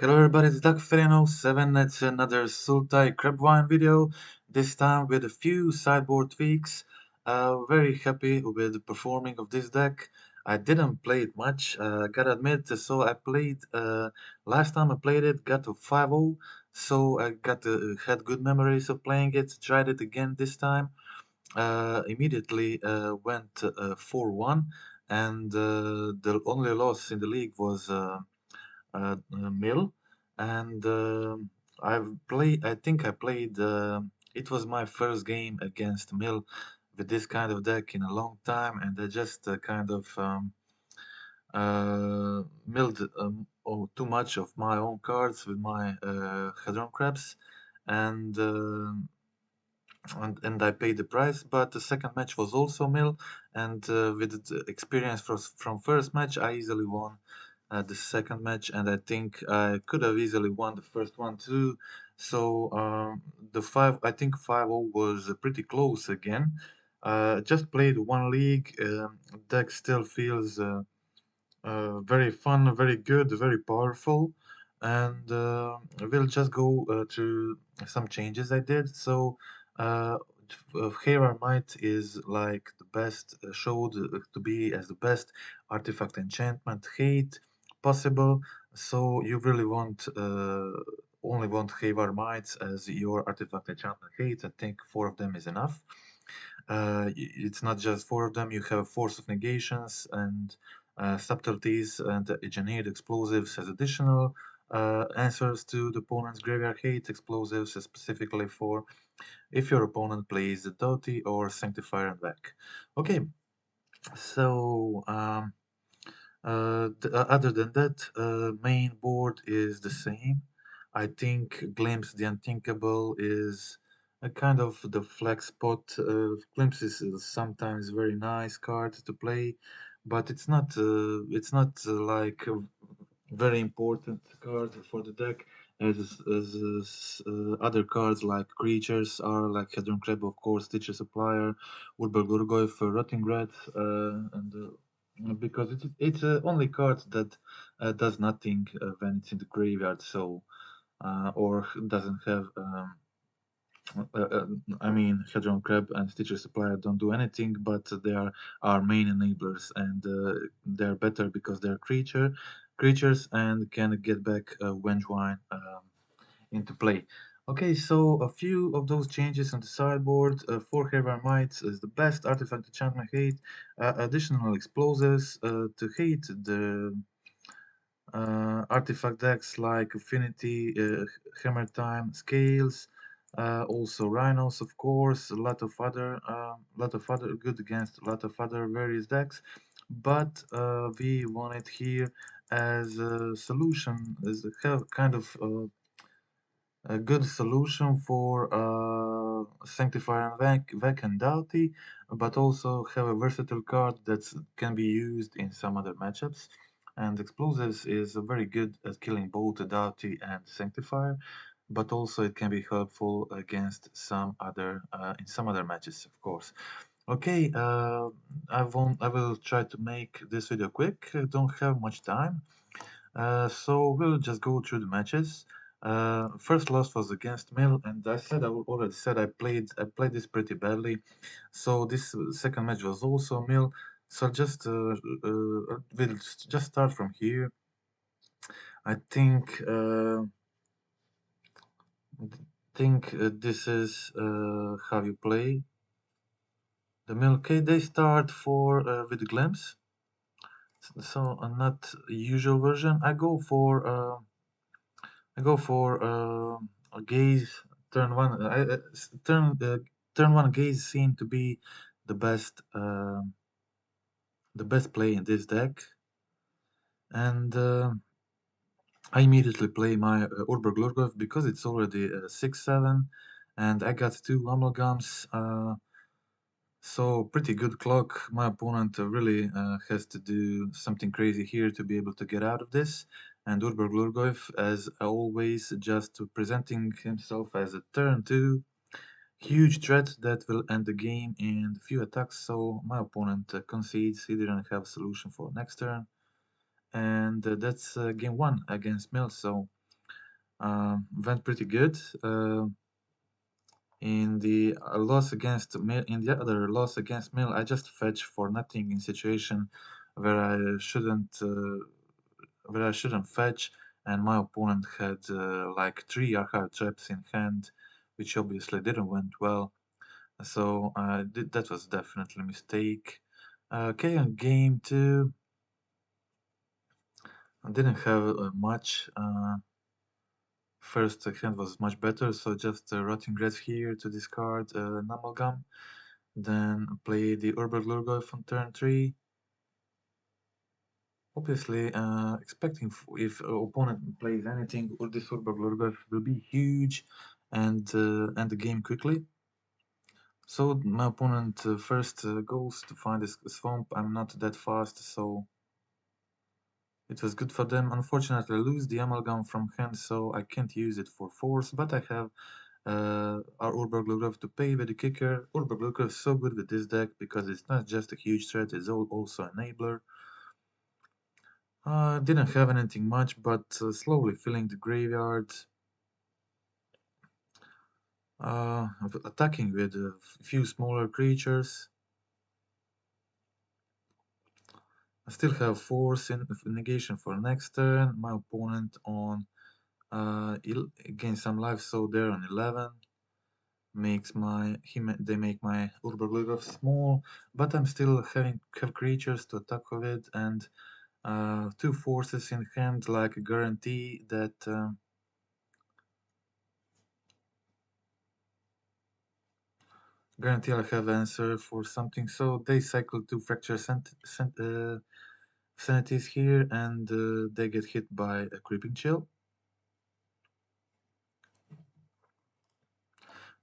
Hello everybody, it's DuckFerino7. It's another Sultai Crabwine video, this time with a few sideboard tweaks. Very happy with the performing of this deck. I didn't play it much, gotta admit, so I played, last time I played it, got to 5-0, so I had good memories of playing it, tried it again this time, immediately went 4-1, and the only loss in the league was Mill, and I think I played. It was my first game against Mill with this kind of deck in a long time, and I just kind of milled too much of my own cards with my Hadron Crabs, and, uh, and I paid the price. But the second match was also mill, and with the experience from first match, I easily won the second match, and I think I could have easily won the first one too. So I think 5-0 was pretty close again. Just played one league. Deck still feels very fun, very good, very powerful, and we'll just go through some changes I did. So, Hera Might is like the best, showed to be as the best artifact enchantment hate possible. So you really want only want Havar Mites as your artifact enchantment hate. I think four of them is enough. It's not just four of them. You have Force of Negations and Subtleties and Engineered Explosives as additional answers to the opponent's graveyard hate explosives, specifically for if your opponent plays the Doughty or Sanctifier and back. Okay, so other than that, main board is the same. I think Glimpse the Unthinkable is a kind of the flex spot. Glimpse is sometimes very nice card to play, but it's not like a very important card for the deck as other cards like creatures are like Hedron Crab, of course, Teacher Supplier, Urbel Gurgoyf, Rotting Red, and because it's only card that does nothing when it's in the graveyard, so or doesn't have. I mean, Hedron Crab and Stitcher Supplier don't do anything, but they are our main enablers, and they're better because they're creatures and can get back Vengewine into play. Okay, so a few of those changes on the sideboard. For Havar Mites is the best artifact enchantment hate, additional explosives to hate the artifact decks like Affinity, Hammer Time, Scales, also Rhinos, of course, a lot of other good against a lot of other various decks, but we want it here as a solution, as a kind of a good solution for Sanctifier and Vec and Doughty, but also have a versatile card that can be used in some other matchups. And Explosives is very good at killing both the Doughty and Sanctifier, but also it can be helpful against some other in some other matches, of course. Okay, I will try to make this video quick. I don't have much time. So we'll just go through the matches. First loss was against Mill, and I already said I played this pretty badly. So this second match was also Mill. So we'll just start from here. I think this is how you play the Mill. Okay, they start for with Glimpse. So not usual version. I go for a gaze turn one. Turn one gaze seemed to be the best the best play in this deck, and I immediately play my Urber Glurgov because it's already 6/7, and I got two amalgams. So pretty good clock. My opponent really has to do something crazy here to be able to get out of this. And Urber Glurgov, as always, just presenting himself as a turn 2 huge threat that will end the game in a few attacks. So my opponent concedes. He didn't have a solution for next turn, and that's game 1 against Mill. So went pretty good. In the loss against Mill, in the other loss against Mill, I just fetch for nothing in situation where I shouldn't fetch, and my opponent had like 3 archive traps in hand, which obviously didn't went well. So that was definitely a mistake. Okay, on game two, I didn't have much. First hand was much better, so just Rotting Grass here to discard an Amalgam. Then play the Urberg Lurgoyf on turn 3. Obviously, expecting if opponent plays anything, this Urberg Lurgoyf will be huge and end the game quickly. So my opponent first goes to find a swamp. I'm not that fast, so it was good for them. Unfortunately, I lose the Amalgam from hand, so I can't use it for force, but I have our Urberg Lurgoyf to pay with the kicker. Urberg Lurgoyf is so good with this deck because it's not just a huge threat, it's also enabler. Didn't have anything much, but slowly filling the graveyard. Attacking with a few smaller creatures. I still have force in negation for next turn. My opponent on gains some life, so they're on 11. They make my Urberglugov small, but I'm still have creatures to attack with and 2 forces in hand, like a guarantee that I'll have answer for something. So they cycle 2 fracture sanities here, and they get hit by a creeping chill.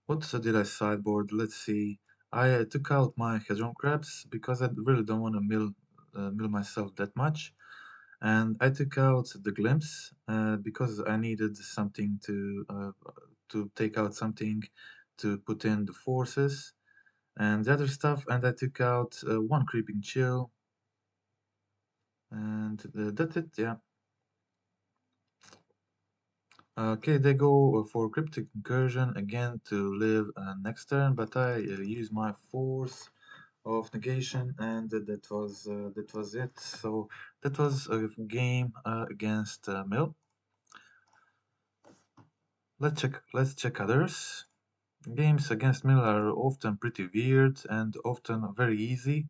What did I sideboard? Let's see. I took out my Hedron Crabs because I really don't want to mill myself that much. And I took out the Glimpse because I needed something to take out something to put in the forces and the other stuff. And I took out 1 Creeping Chill. And that's it, yeah. Okay, they go for Cryptic Incursion again to live next turn, but I use my force of negation, and that was it. So that was a game against Mill. Let's check others. Games against Mill are often pretty weird and often very easy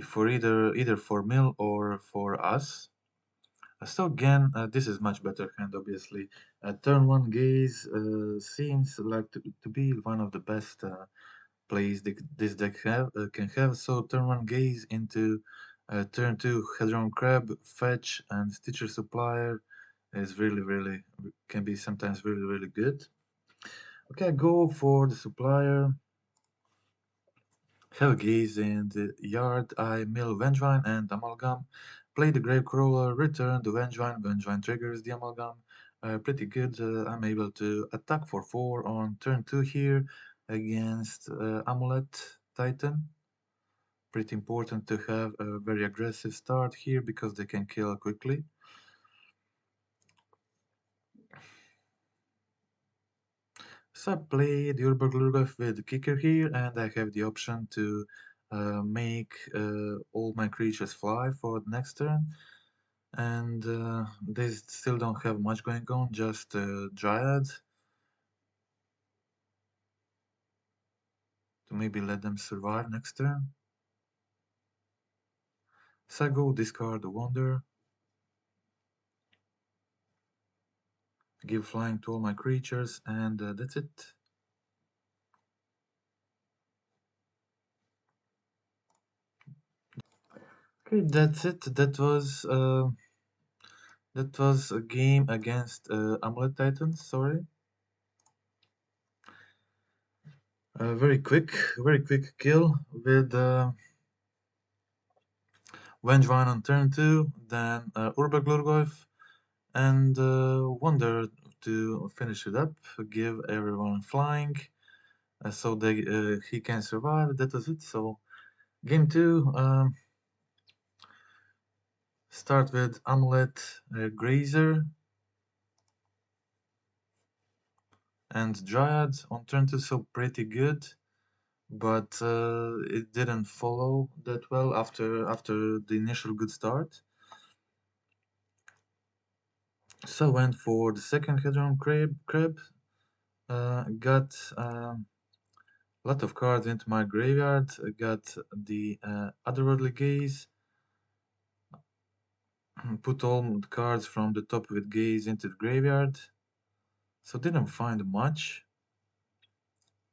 for either for Mill or for us. So again, this is much better hand, obviously. Turn 1 Gaze seems like to be one of the best plays this deck can have. So turn 1 Gaze into turn 2 Hedron Crab, Fetch, and Stitcher Supplier is really can be sometimes really good. Okay, go for the Supplier. Have a gaze in the yard. I mill Vengevine and Amalgam. Play the Gravecrawler, return the Vengevine. Vengevine triggers the Amalgam. Pretty good. I'm able to attack for 4 on turn 2 here against Amulet Titan. Pretty important to have a very aggressive start here because they can kill quickly. So I play the Urberglurgov with the kicker here, and I have the option to make all my creatures fly for the next turn. And they still don't have much going on, just Dryad to maybe let them survive next turn. So I go discard the Wonder, give flying to all my creatures, and that's it. Okay, that's it. That was a game against Amulet Titans. Sorry. Very quick kill with Vengevine on turn 2, then Urberglurgoyf, and Wonder to finish it up, give everyone flying, so he can survive. That was it. So game 2, start with Amulet Grazer. And Dryad on turn 2 so pretty good, but it didn't follow that well after the initial good start. So went for the second Hedron Crab, got a lot of cards into my graveyard, got the Otherworldly Gaze, put all the cards from the top with Gaze into the graveyard, so didn't find much,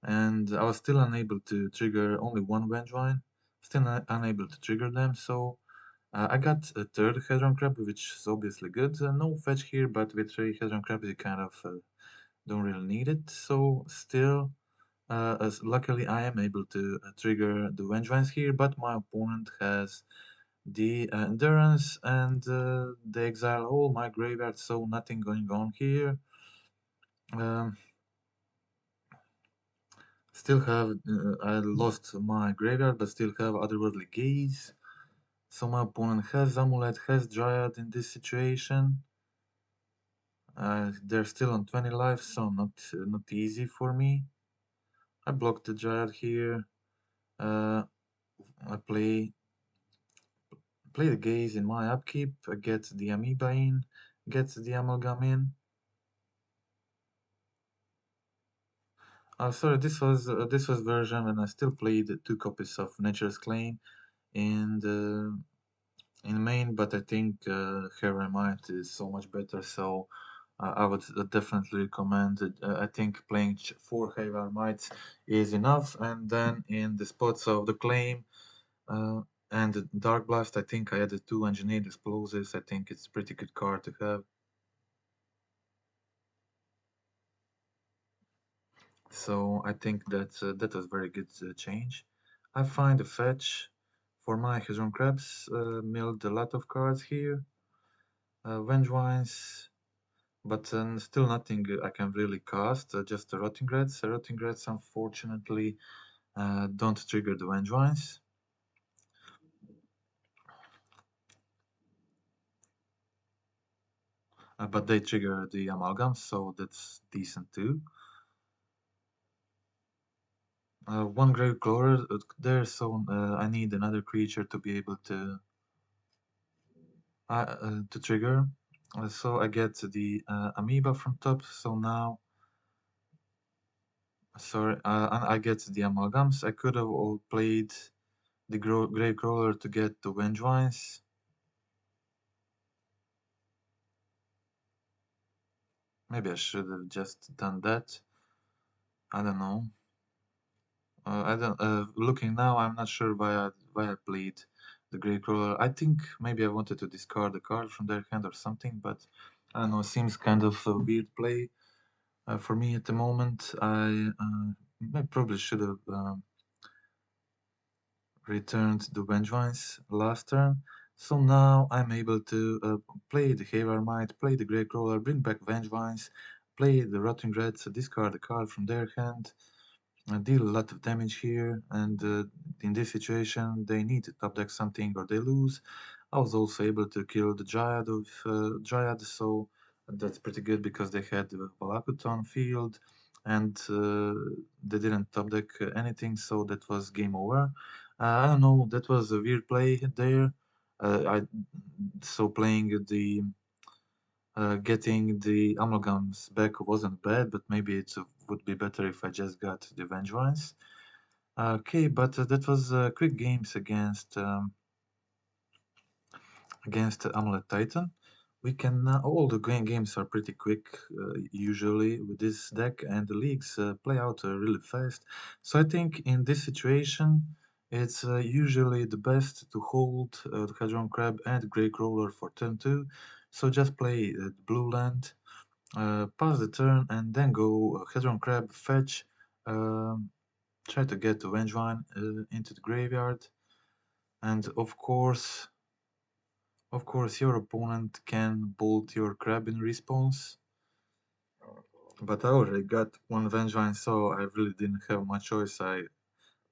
and I was still unable to trigger only one Vengevine, still unable to trigger them, so I got a third Hedron Crab, which is obviously good. No fetch here, but with 3 Hedron Crabs you kind of don't really need it, so still as luckily I am able to trigger the Vengevines here, but my opponent has the Endurance and the Exile all my graveyard, so nothing going on here. Um, Still have, I lost my graveyard, but still have Otherworldly Gaze. So my opponent has Amulet, has Dryad in this situation. They're still on 20 life, so not easy for me. I blocked the Dryad here. I play the Gaze in my upkeep, get the Amoeba in, get the Amalgam in. Sorry, this was version when I still played 2 copies of Nature's Claim in the in main, but I think Hermite is so much better, so I would definitely recommend it. I think playing 4 Hermites is enough, and then in the spots of the Claim and the Dark Blast, I think I added 2 Engineered Explosives. I think it's a pretty good card to have. So I think that was very good change. I find a fetch for my Hedron Crabs, milled a lot of cards here. Vengevines, but still nothing I can really cast, just the Rotting Reds. Rotting Reds unfortunately don't trigger the Vengevines. But they trigger the Amalgams, so that's decent too. One Grave Crawler there, so I need another creature to be able to trigger. So I get the Amoeba from top, so now sorry, and I get the Amalgams. I could have all played the Grave Crawler to get the Vengevines. Maybe I should have just done that. I don't know. I don't. Looking now, I'm not sure why I played the Grey Crawler. I think maybe I wanted to discard a card from their hand or something, but I don't know. Seems kind of a weird play for me at the moment. I probably should have returned the Vengevines last turn. So now I'm able to play the Havermite, play the Grey Crawler, bring back Vengevines, play the Rotting Reds, discard a card from their hand, deal a lot of damage here, and in this situation they need to top deck something or they lose. I was also able to kill the Dryad, so that's pretty good because they had Valakut on field and they didn't top deck anything, so that was game over. I don't know, that was a weird play there. I so playing the getting the amalgams back wasn't bad, but maybe it would be better if I just got the Vengevines. Okay, but that was quick games against Amulet Titan. We can all the games are pretty quick usually with this deck, and the leagues play out really fast. So I think in this situation, it's usually the best to hold the Hedron Crab and Grey Crawler for turn 2. So just play the blue land, pass the turn, and then go Hedron Crab, fetch, try to get the Vengevine into the graveyard, and of course, your opponent can bolt your crab in response. But I already got one Vengevine, so I really didn't have much choice. I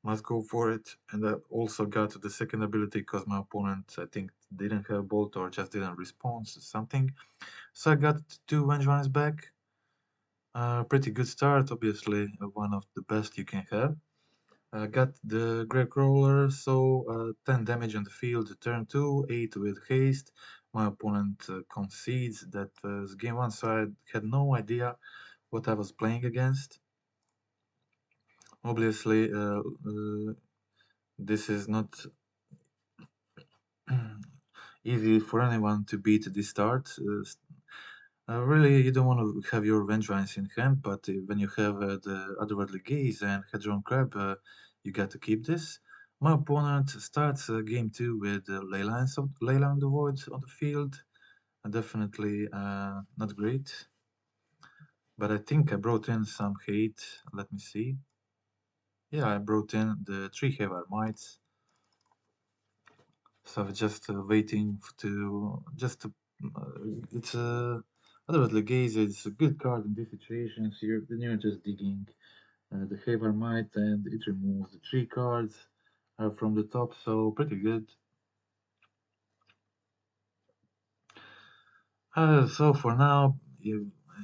must go for it. And I also got the second ability because my opponent, I think, didn't have bolt or just didn't respond to something. So I got 2 Vengevines back. Pretty good start, obviously, one of the best you can have. Got the Greg Roller, so 10 damage on the field, turn 2, 8 with haste. My opponent concedes that was game 1, so I had no idea what I was playing against. Obviously, this is not easy for anyone to beat this start. Really, you don't want to have your Vengevines in hand, but when you have the Otherworldly Gaze and Hedron Crab, you got to keep this. My opponent starts game 2 with Leyline of the Void on the field. Definitely not great, but I think I brought in some hate. Let me see. Yeah, I brought in the 3 Havar Mites. So I'm just waiting to just to, it's a otherwise Gaze is a good card in this situation. So then you're just digging the Havar Might and it removes the 3 cards from the top, so pretty good. So for now,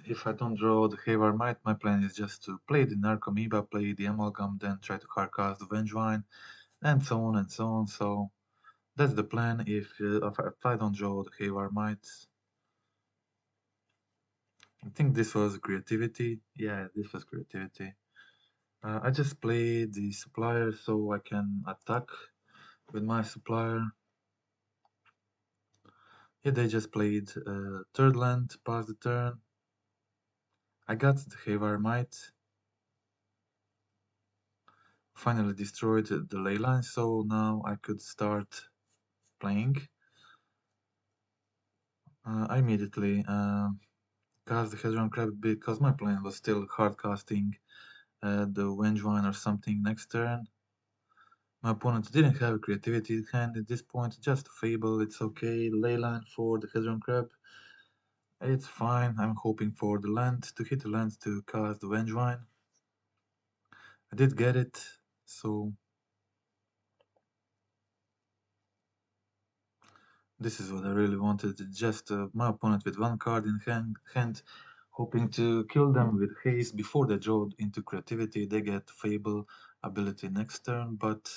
if I don't draw the Havar Might, my plan is just to play the Narcomoeba, play the Amalgam, then try to hardcast the Vengevine, and so on and so on. So that's the plan if I don't draw the Havar Might. I think this was creativity. Yeah, this was creativity. I just played the supplier so I can attack with my supplier. Yeah, they just played third land, passed the turn. I got the Havar Might. Finally destroyed the ley line, so now I could start playing. I immediately cast the Hedron Crab because my plan was still hard casting the Vengevine or something next turn. My opponent didn't have creativity in hand at this point, just a Fable, it's okay. Leyline for the Hedron Crab. It's fine, I'm hoping for the land, to hit the land to cast the Vengevine. I did get it, so this is what I really wanted, just my opponent with 1 card in hand, hoping to kill them with haste before they draw into creativity. They get Fable ability next turn, but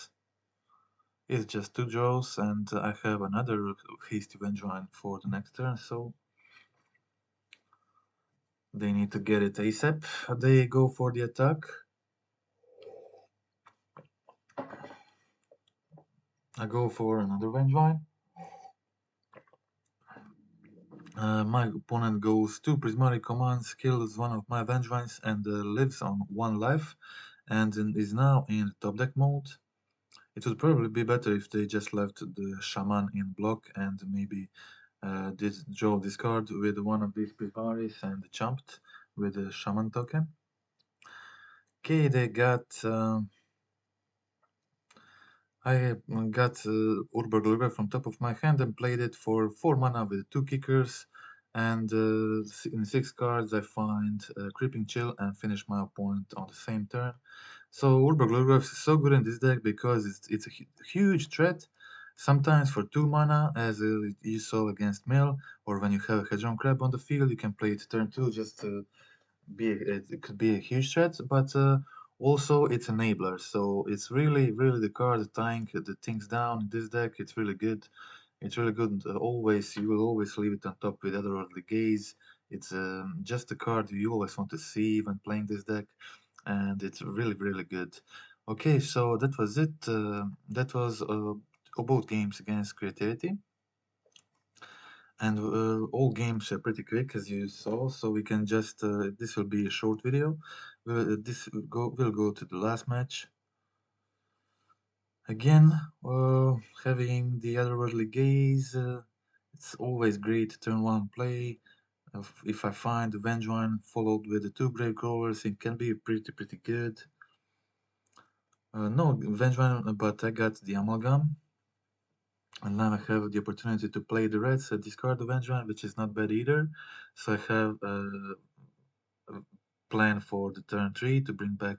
it's just 2 draws and I have another hasty Vengevine for the next turn, so they need to get it ASAP. They go for the attack. I go for another Vengevine. My opponent goes 2 Prismatic Commands, kills one of my Vengevines, and lives on 1 life, and is now in top deck mode. It would probably be better if they just left the Shaman in block and maybe did draw this card with one of these Prismaris and jumped with a Shaman token. Okay, they got. I got Urborg from top of my hand and played it for 4 mana with 2 kickers. And in 6 cards, I find Creeping Chill and finish my opponent on the same turn. So Urborg is so good in this deck because it's a huge threat. Sometimes for 2 mana, as you saw against Mill, or when you have a Hedron Crab on the field, you can play it turn 2 just to it could be a huge threat, but also it's enabler. So it's really the card tying the things down in this deck. It's really good. It's really good. Always you will always leave it on top with Otherworldly Gaze. It's just a card you always want to see when playing this deck, and it's really good. Okay, so that was it. That was both games against creativity. And all games are pretty quick as you saw, so we can just this will be a short video. We'll go to the last match again. Having the Otherworldly Gaze, it's always great turn 1 play. If I find the Vengevine followed with the 2 Gravecrawlers, it can be pretty good. No Vengevine, but I got the Amalgam. And now I have the opportunity to play the reds, discard the Vengevine, which is not bad either. So I have a plan for the turn 3 to bring back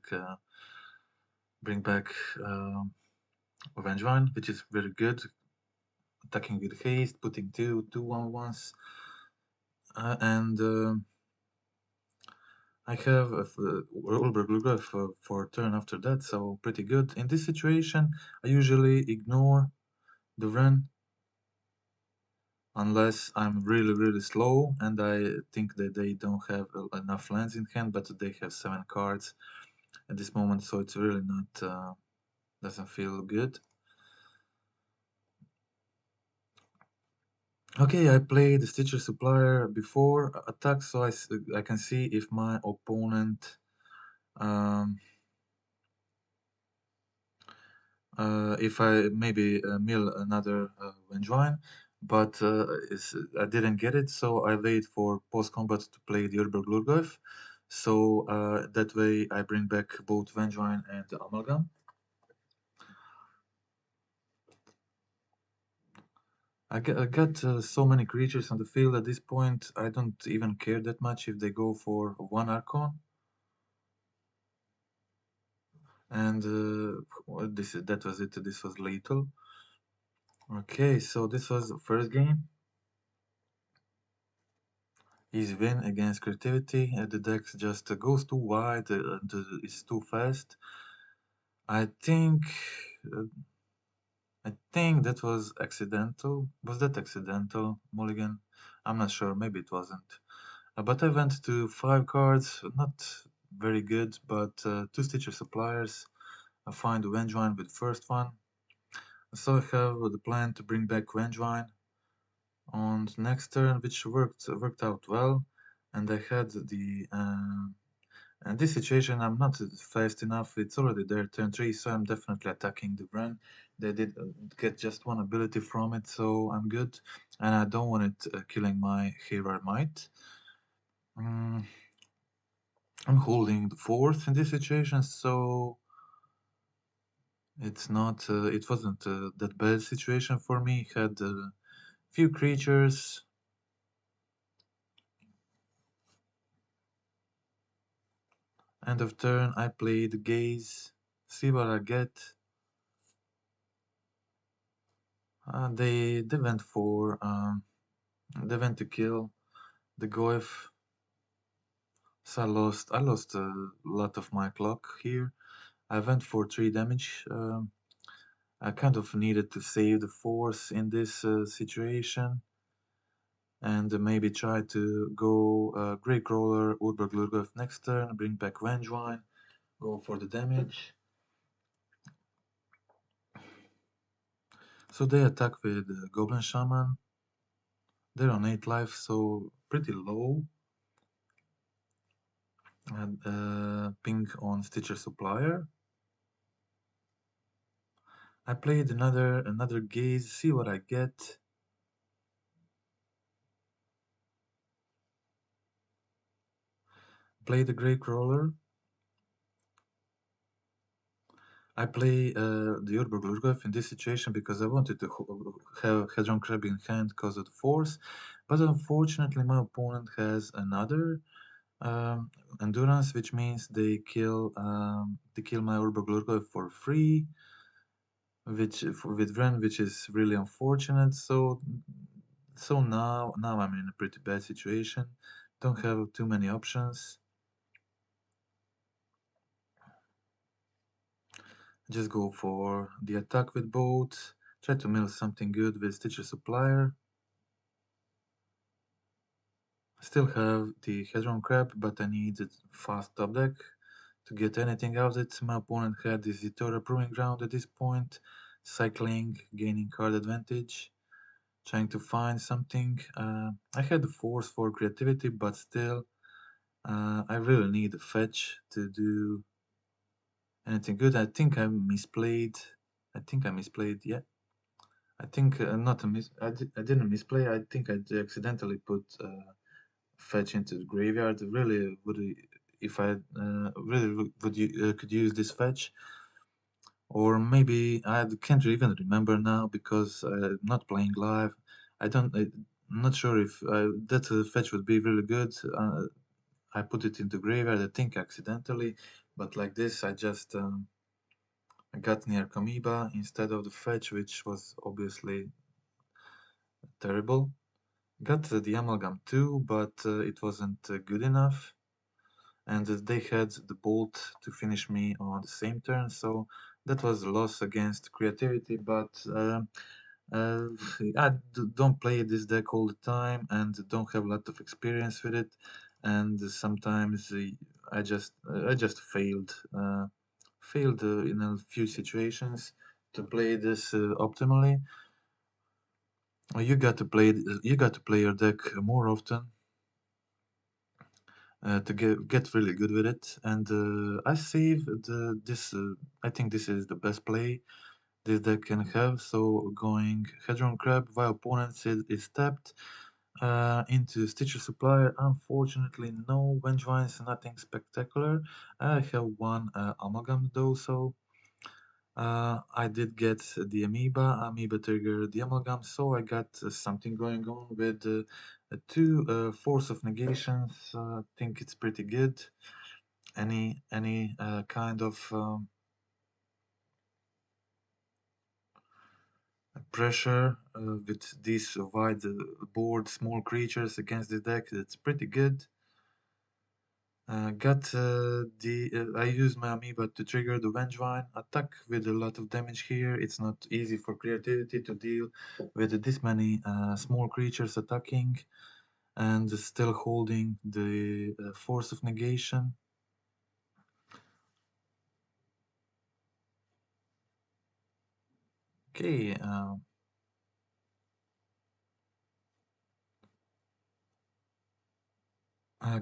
Vengevine, which is very good. Attacking with haste, putting 2 1/1s, and I have Ulber Glugov for turn after that, so pretty good. In this situation, I usually ignore the run unless I'm really slow and I think that they don't have enough lands in hand, but they have 7 cards at this moment, so it's really not doesn't feel good. Okay, I played the Stitcher Supplier before attack, so I can see if my opponent um, if I maybe mill another Vengevine, but I didn't get it, so I wait for post combat to play the Urber Glurgoyf. So that way I bring back both Vengevine and the Amalgam. I got so many creatures on the field at this point, I don't even care that much if they go for one Archon. And that was it, this was lethal. Okay, so this was the first game. His win against creativity, the deck just goes too wide and is too fast. I think uh, I think that was accidental. Was that accidental, Mulligan? I'm not sure. Maybe it wasn't. But I went to 5 cards, not very good, but 2 Stitcher Suppliers. I find the Vengevine with first one. So I have the plan to bring back Vengevine on the next turn, which worked out well. And I had the in this situation, I'm not fast enough. It's already their turn 3, so I'm definitely attacking the Bren. They did get just one ability from it, so I'm good. And I don't want it killing my Hero Might. Mm, I'm holding the fourth in this situation, so it wasn't that bad situation for me. Had a few creatures. End of turn, I played Gaze. See what I get. They went for they went to kill the Goef. So I lost a lot of my clock here. I went for 3 damage. I kind of needed to save the force in this situation and maybe try to go Grey Crawler, Urberg Lurgoth next turn, bring back Vengevine, go for the damage. So they attack with Goblin Shaman. They're on 8 life, so pretty low. And ping on Stitcher Supplier. I played another gaze, see what I get. Play the Grey Crawler. I play the Urberg Lurgoth in this situation because I wanted to have Hedron Crab in hand because of the force, but unfortunately my opponent has another endurance, which means they kill my Urberg Lurgoth for free, with Ren, which is really unfortunate. So now I'm in a pretty bad situation. Don't have too many options. Just go for the attack with both. Try to mill something good with Stitcher Supplier. Still have the Hedron Crab, but I need a fast top deck to get anything out of it. My opponent had the Zitora Proving Ground at this point, cycling, gaining card advantage, trying to find something. I had the force for creativity, but still, I really need a fetch to do anything good. I think I misplayed. Yeah. I think not a mis. I didn't misplay. I think I accidentally put fetch into the graveyard. Really would if I really would could use this fetch, or maybe I can't even remember now because I'm not playing live. I don't. I'm not sure if that fetch would be really good. I put it into graveyard. I think accidentally, but like this, I got near Kamiba instead of the fetch, which was obviously terrible. Got the amalgam too, but it wasn't good enough. and they had the bolt to finish me on the same turn, so that was a loss against creativity, but uh, don't play this deck all the time and don't have a lot of experience with it, and sometimes I just failed in a few situations to play this optimally. You got to play your deck more often to get really good with it. And I save this. I think this is the best play this deck can have. So going Hedron Crab while opponent is tapped into Stitcher Supplier. Unfortunately, no Vengevines, nothing spectacular. I have one Amalgam though, so I did get the Amoeba trigger the Amalgam, so I got something going on with two Force of Negations. I think it's pretty good. Any kind of pressure with these wide board small creatures against the deck, that's pretty good. Got I use my amoeba to trigger the Vengevine attack with a lot of damage here. It's not easy for creativity to deal with this many small creatures attacking and still holding the force of negation. Okay,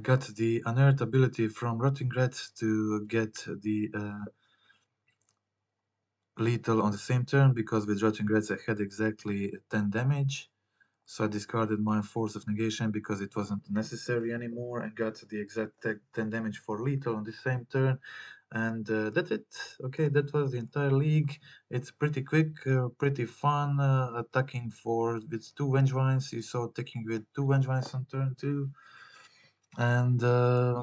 got the unearthed ability from Rotting Rats to get the lethal on the same turn, because with Rotting Rats I had exactly 10 damage. So I discarded my Force of Negation because it wasn't necessary anymore and got the exact 10 damage for lethal on the same turn. And that's it. Okay, that was the entire league. It's pretty quick, pretty fun, attacking for with two Vengevines. You saw taking with two Vengevines on turn 2. And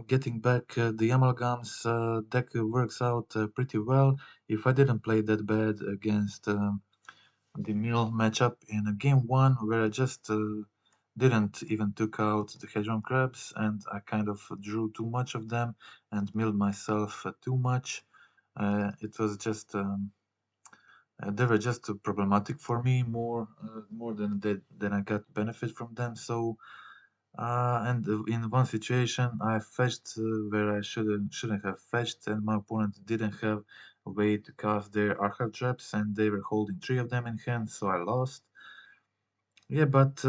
getting back the Amalgams deck works out pretty well. If I didn't play that bad against the mill matchup in game 1, where I just didn't even took out the Hedron Crabs and I kind of drew too much of them and milled myself too much. It was just they were just problematic for me more than I got benefit from them. So and in one situation I fetched where I shouldn't have fetched, and my opponent didn't have a way to cast their Archive Traps, and they were holding 3 of them in hand, so I lost. Yeah, but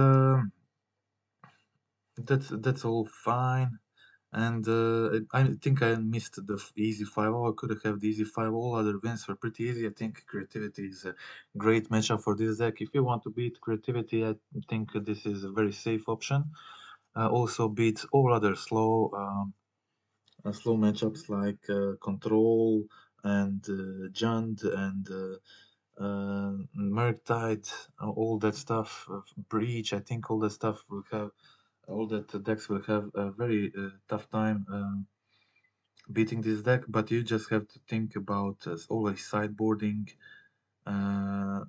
that's all fine. And I think I missed the easy 5-0. I could have the easy 5-0. Other wins were pretty easy. I think creativity is a great matchup for this deck. If you want to beat creativity, I think this is a very safe option. Also beats all other slow matchups like Control and Jund and Murktide, all that stuff, Breach. I think all that stuff will have all that decks will have a very tough time beating this deck, but you just have to think about always sideboarding uh,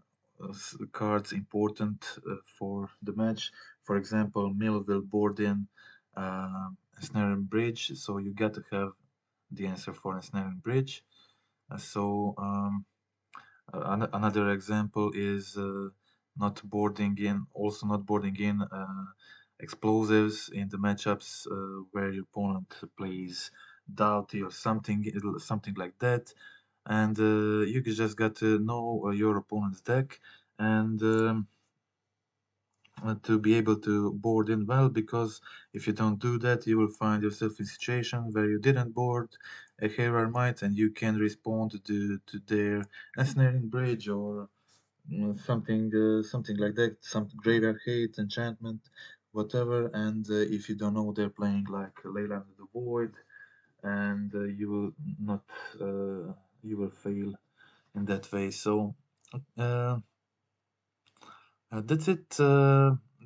cards important for the match. For example, Mill will board in Snare and Bridge, so you got to have the answer for a Snare and Bridge. Another example is not boarding in explosives in the matchups where your opponent plays Doughty or something like that. And you just got to know your opponent's deck and to be able to board in well, because if you don't do that, you will find yourself in a situation where you didn't board a Hero Might and you can respond to their ensnaring bridge or something like that, some graveyard hate, enchantment, whatever. And if you don't know, they're playing like Leyland of the Void, and you will not, you will fail in that way. So uh, that's it.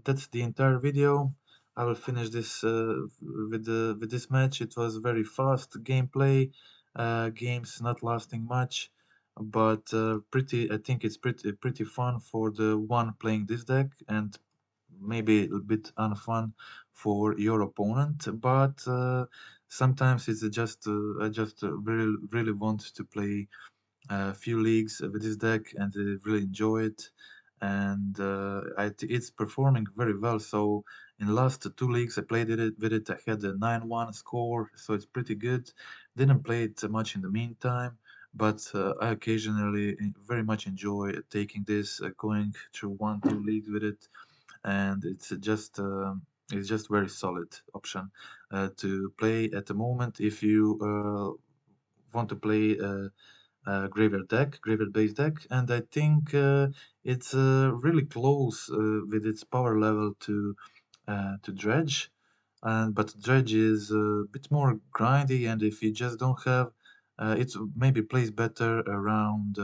That's the entire video. I will finish this with this match. It was very fast gameplay. Games not lasting much, but pretty. I think it's pretty fun for the one playing this deck, and maybe a bit unfun for your opponent. But Sometimes it's just I just really want to play a few leagues with this deck and really enjoy it. And it's performing very well. So in last two leagues I played it with it. I had a 9-1 score, so it's pretty good. Didn't play it much in the meantime, but I occasionally very much enjoy taking this, going through 1-2 leagues with it, and it's just very solid option to play at the moment if you want to play graveyard based deck, and I think it's really close with its power level to Dredge, and but Dredge is a bit more grindy, and if you just don't have, it maybe plays better around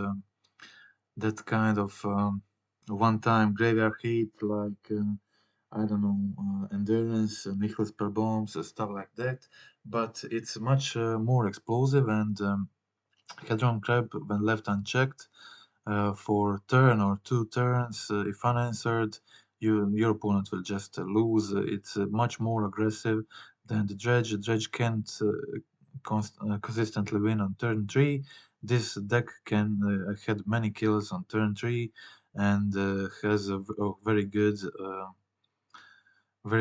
that kind of one-time graveyard hit like. I don't know, endurance, Nicholas per bombs, stuff like that. But it's much more explosive, and Hedron Crab, when left unchecked for turn or two turns, if unanswered, your opponent will just lose. It's much more aggressive than the Dredge. The Dredge can't consistently win on turn 3. This deck can had many kills on turn 3 and has a very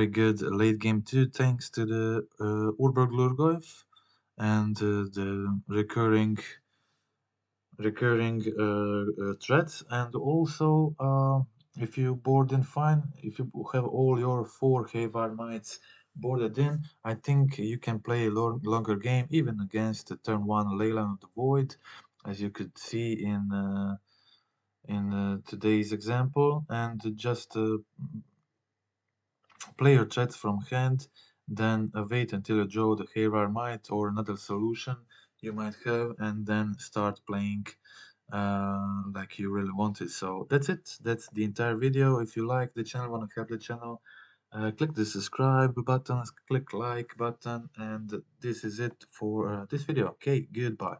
good late game too, thanks to the Urberg Lurgoyf and the recurring threats, and also if you board in fine, if you have all your 4 Havar Knights boarded in, I think you can play a longer game even against the turn 1 Leyline of the Void, as you could see in today's example, and just play your threats from hand, then wait until you draw the Havar Might or another solution you might have, and then start playing like you really wanted. So that's it. That's the entire video. If you like the channel, want to help the channel, click the subscribe button, click like button, and this is it for this video. Okay, goodbye.